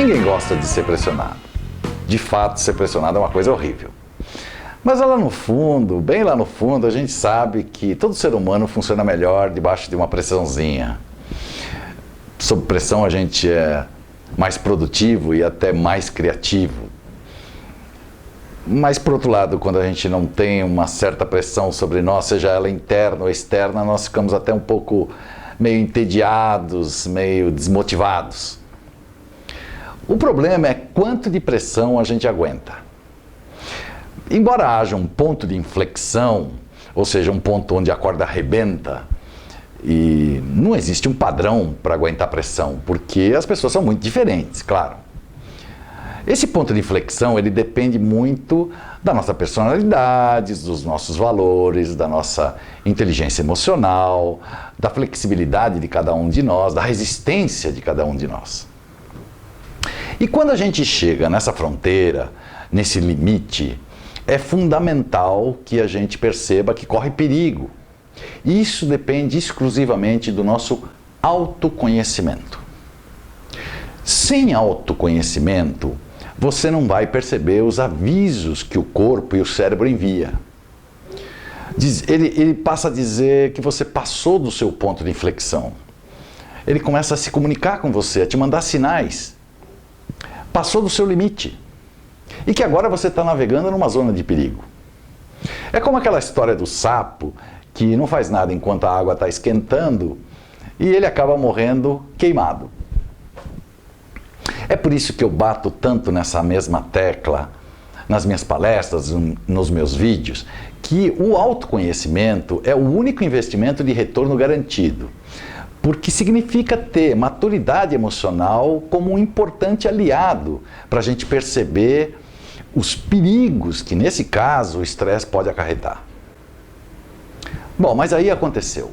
Ninguém gosta de ser pressionado. De fato, ser pressionado é uma coisa horrível. Mas lá no fundo, bem lá no fundo, a gente sabe que todo ser humano funciona melhor debaixo de uma pressãozinha. Sob pressão a gente é mais produtivo e até mais criativo. Mas, por outro lado, quando a gente não tem uma certa pressão sobre nós, seja ela interna ou externa, nós ficamos até um pouco meio entediados, meio desmotivados. O problema é quanto de pressão a gente aguenta. Embora haja um ponto de inflexão, ou seja, um ponto onde a corda arrebenta, e não existe um padrão para aguentar pressão, porque as pessoas são muito diferentes, claro. Esse ponto de inflexão, ele depende muito da nossa personalidade, dos nossos valores, da nossa inteligência emocional, da flexibilidade de cada um de nós, da resistência de cada um de nós. E quando a gente chega nessa fronteira, nesse limite, é fundamental que a gente perceba que corre perigo. Isso depende exclusivamente do nosso autoconhecimento. Sem autoconhecimento, você não vai perceber os avisos que o corpo e o cérebro envia. Ele passa a dizer que você passou do seu ponto de inflexão. Ele começa a se comunicar com você, a te mandar sinais. Passou do seu limite. E que agora você está navegando numa zona de perigo. É como aquela história do sapo que não faz nada enquanto a água está esquentando e ele acaba morrendo queimado. É por isso que eu bato tanto nessa mesma tecla nas minhas palestras, nos meus vídeos, que o autoconhecimento é o único investimento de retorno garantido. Porque significa ter maturidade emocional como um importante aliado para a gente perceber os perigos que, nesse caso, o estresse pode acarretar. Bom, mas aí aconteceu.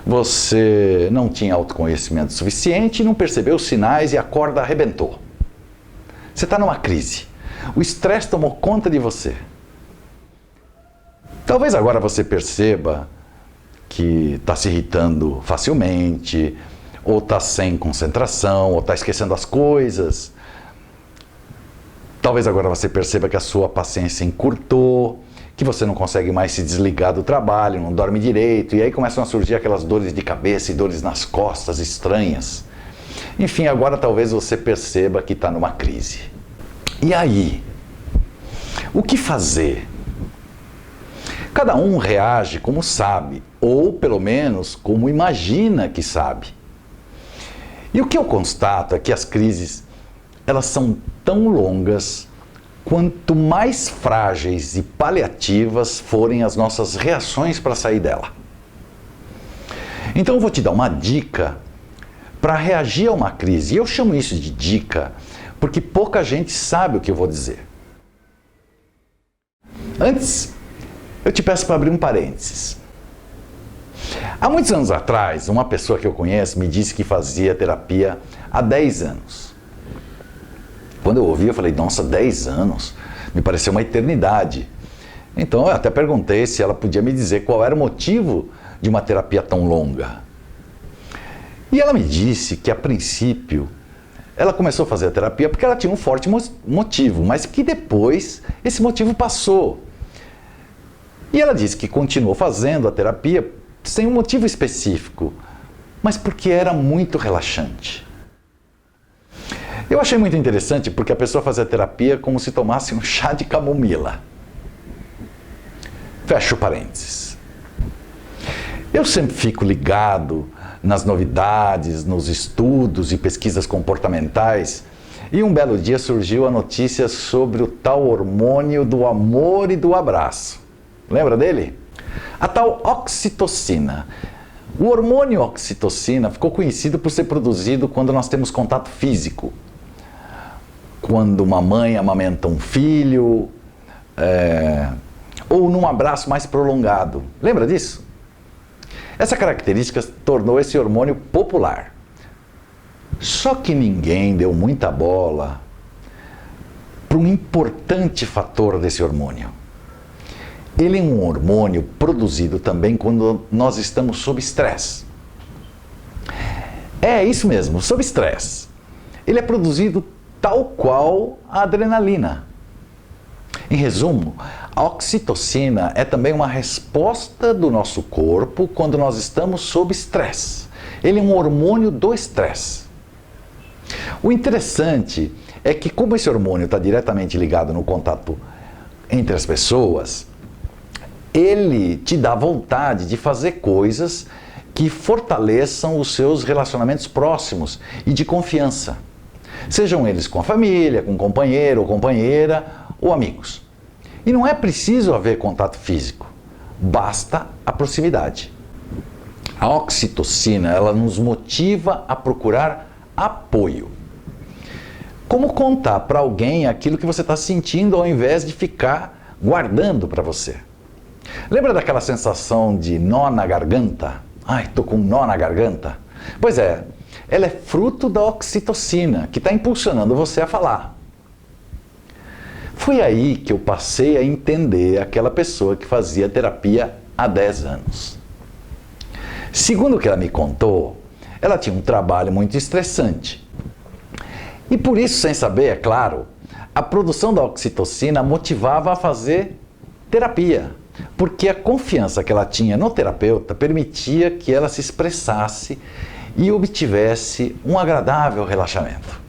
Você não tinha autoconhecimento suficiente, não percebeu os sinais e a corda arrebentou. Você está numa crise. O estresse tomou conta de você. Talvez agora você perceba que está se irritando facilmente, ou está sem concentração, ou está esquecendo as coisas. Talvez agora você perceba que a sua paciência encurtou, que você não consegue mais se desligar do trabalho, não dorme direito, e aí começam a surgir aquelas dores de cabeça e dores nas costas estranhas. Enfim, agora talvez você perceba que está numa crise. E aí? O que fazer? Cada um reage como sabe, ou pelo menos como imagina que sabe. E o que eu constato é que as crises, elas são tão longas quanto mais frágeis e paliativas forem as nossas reações para sair dela. Então eu vou te dar uma dica para reagir a uma crise. E eu chamo isso de dica porque pouca gente sabe o que eu vou dizer. Antes, eu te peço para abrir um parênteses. Há muitos anos atrás, uma pessoa que eu conheço me disse que fazia terapia há 10 anos. Quando eu ouvi, eu falei, nossa, 10 anos? Me pareceu uma eternidade. Então eu até perguntei se ela podia me dizer qual era o motivo de uma terapia tão longa. E ela me disse que, a princípio, ela começou a fazer a terapia porque ela tinha um forte motivo, mas que depois esse motivo passou. E ela disse que continuou fazendo a terapia sem um motivo específico, mas porque era muito relaxante. Eu achei muito interessante porque a pessoa fazia terapia como se tomasse um chá de camomila. Fecho parênteses. Eu sempre fico ligado nas novidades, nos estudos e pesquisas comportamentais, e um belo dia surgiu a notícia sobre o tal hormônio do amor e do abraço. Lembra dele? A tal oxitocina. O hormônio oxitocina ficou conhecido por ser produzido quando nós temos contato físico. Quando uma mãe amamenta um filho, ou num abraço mais prolongado. Lembra disso? Essa característica tornou esse hormônio popular. Só que ninguém deu muita bola para um importante fator desse hormônio. Ele é um hormônio produzido também quando nós estamos sob estresse. É isso mesmo, sob estresse. Ele é produzido tal qual a adrenalina. Em resumo, a oxitocina é também uma resposta do nosso corpo quando nós estamos sob estresse. Ele é um hormônio do estresse. O interessante é que, como esse hormônio está diretamente ligado no contato entre as pessoas, ele te dá vontade de fazer coisas que fortaleçam os seus relacionamentos próximos e de confiança. Sejam eles com a família, com um companheiro ou companheira ou amigos. E não é preciso haver contato físico, basta a proximidade. A oxitocina, ela nos motiva a procurar apoio. Como contar para alguém aquilo que você está sentindo ao invés de ficar guardando para você? Lembra daquela sensação de nó na garganta? Ai, tô com um nó na garganta. Pois é, ela é fruto da oxitocina, que está impulsionando você a falar. Foi aí que eu passei a entender aquela pessoa que fazia terapia há 10 anos. Segundo o que ela me contou, ela tinha um trabalho muito estressante. E por isso, sem saber, é claro, a produção da oxitocina motivava a fazer terapia. Porque a confiança que ela tinha no terapeuta permitia que ela se expressasse e obtivesse um agradável relaxamento.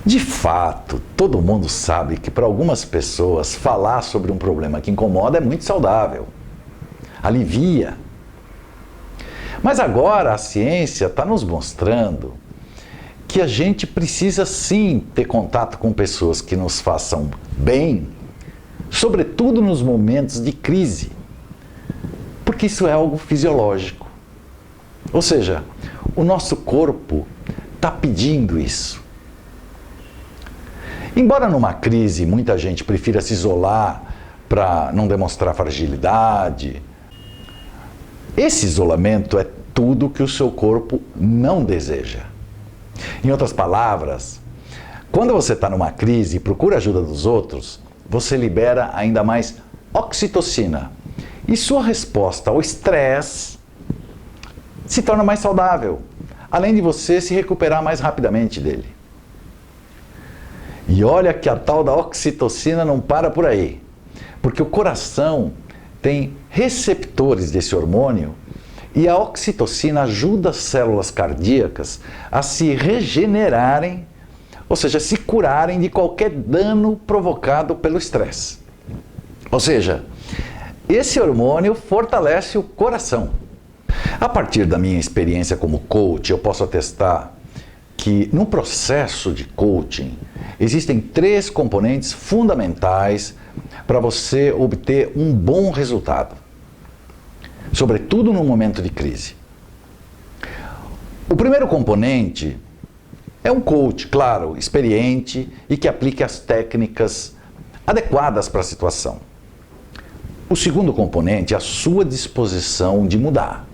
De fato, todo mundo sabe que para algumas pessoas falar sobre um problema que incomoda é muito saudável, alivia. Mas agora a ciência está nos mostrando que a gente precisa sim ter contato com pessoas que nos façam bem, sobretudo nos momentos de crise, porque isso é algo fisiológico. Ou seja, o nosso corpo está pedindo isso. Embora numa crise muita gente prefira se isolar para não demonstrar fragilidade, esse isolamento é tudo que o seu corpo não deseja. Em outras palavras, quando você está numa crise e procura ajuda dos outros, você libera ainda mais oxitocina e sua resposta ao estresse se torna mais saudável, além de você se recuperar mais rapidamente dele. E olha que a tal da oxitocina não para por aí, porque o coração tem receptores desse hormônio e a oxitocina ajuda as células cardíacas a se regenerarem, ou seja, se curarem de qualquer dano provocado pelo estresse. Ou seja, esse hormônio fortalece o coração. A partir da minha experiência como coach, eu posso atestar que no processo de coaching existem 3 componentes fundamentais para você obter um bom resultado, sobretudo no momento de crise. O primeiro componente é um coach, claro, experiente e que aplique as técnicas adequadas para a situação. O segundo componente é a sua disposição de mudar.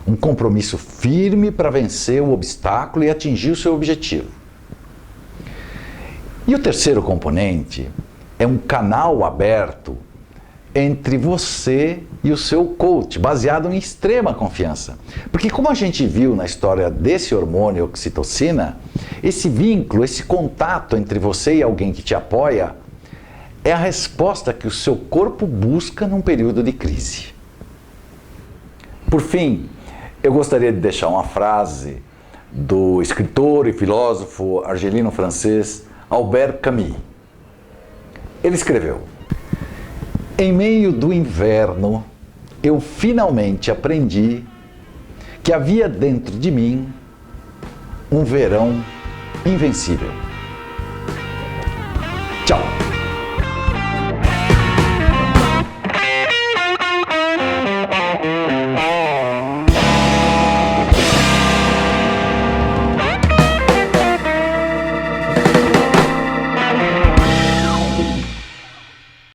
Um compromisso firme para vencer o obstáculo e atingir o seu objetivo. E o terceiro componente é um canal aberto entre você e o seu coach, baseado em extrema confiança. Porque como a gente viu na história desse hormônio oxitocina, esse vínculo, esse contato entre você e alguém que te apoia é a resposta que o seu corpo busca num período de crise. Por fim, eu gostaria de deixar uma frase do escritor e filósofo argelino-francês Albert Camus. Ele escreveu: "Em meio do inverno, eu finalmente aprendi que havia dentro de mim um verão invencível." Tchau!